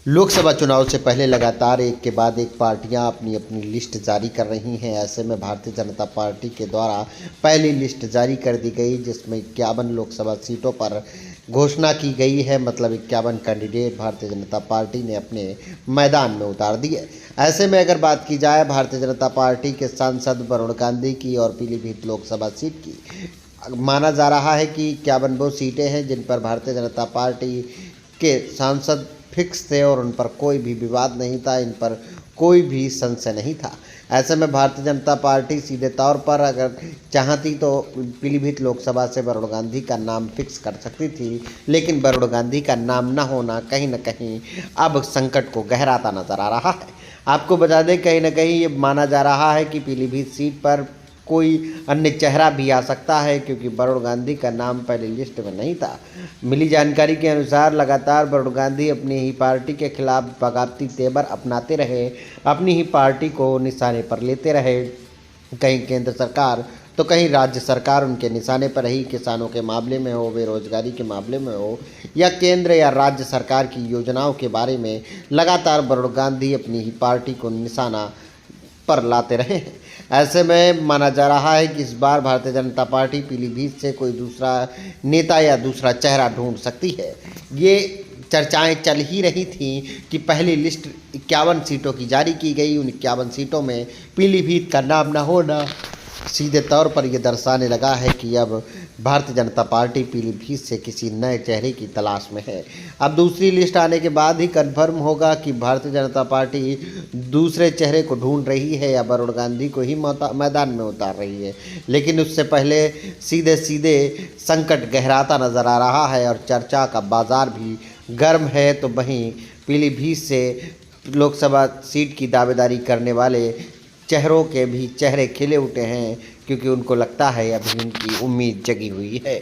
लोकसभा चुनाव से पहले लगातार एक के बाद एक पार्टियां अपनी अपनी लिस्ट जारी कर रही हैं। ऐसे में भारतीय जनता पार्टी के द्वारा पहली लिस्ट जारी कर दी गई, जिसमें 51 लोकसभा सीटों पर घोषणा की गई है। मतलब 51 कैंडिडेट भारतीय जनता पार्टी ने अपने मैदान में उतार दिए। ऐसे में अगर बात की जाए भारतीय जनता पार्टी के सांसद वरुण गांधी की और पीलीभीत लोकसभा सीट की, माना जा रहा है कि 51 वो सीटें हैं जिन पर भारतीय जनता पार्टी के सांसद फिक्स थे और उन पर कोई भी विवाद नहीं था, इन पर कोई भी संशय नहीं था। ऐसे में भारतीय जनता पार्टी सीधे तौर पर अगर चाहती तो पीलीभीत लोकसभा से वरुण गांधी का नाम फिक्स कर सकती थी, लेकिन वरुण गांधी का नाम न होना कहीं न कहीं अब संकट को गहराता नजर आ रहा है। आपको बता दें, कहीं न कहीं ये माना जा रहा है कि पीलीभीत सीट पर कोई अन्य चेहरा भी आ सकता है, क्योंकि वरुण गांधी का नाम पहले लिस्ट में नहीं था। मिली जानकारी के अनुसार लगातार वरुण गांधी अपनी ही पार्टी के खिलाफ बगावती तेवर अपनाते रहे, अपनी ही पार्टी को निशाने पर लेते रहे। कहीं केंद्र सरकार तो कहीं राज्य सरकार उनके निशाने पर रही। किसानों के मामले में हो, बेरोजगारी के मामले में हो, या केंद्र या राज्य सरकार की योजनाओं के बारे में लगातार वरुण गांधी अपनी ही पार्टी को निशाना पर लाते रहे हैं। ऐसे में माना जा रहा है कि इस बार भारतीय जनता पार्टी पीलीभीत से कोई दूसरा नेता या दूसरा चेहरा ढूंढ सकती है। ये चर्चाएं चल ही रही थीं कि पहली लिस्ट 51 सीटों की जारी की गई। उन 51 सीटों में पीलीभीत का नाम न होना सीधे तौर पर यह दर्शाने लगा है कि अब भारतीय जनता पार्टी पीलीभीत से किसी नए चेहरे की तलाश में है। अब दूसरी लिस्ट आने के बाद ही कन्फर्म होगा कि भारतीय जनता पार्टी दूसरे चेहरे को ढूंढ रही है या वरुण गांधी को ही मैदान में उतार रही है। लेकिन उससे पहले सीधे सीधे संकट गहराता नजर आ रहा है और चर्चा का बाजार भी गर्म है। तो वहीं पीलीभीत से लोकसभा सीट की दावेदारी करने वाले चेहरों के भी चेहरे खिले उठे हैं, क्योंकि उनको लगता है अभी उनकी उम्मीद जगी हुई है।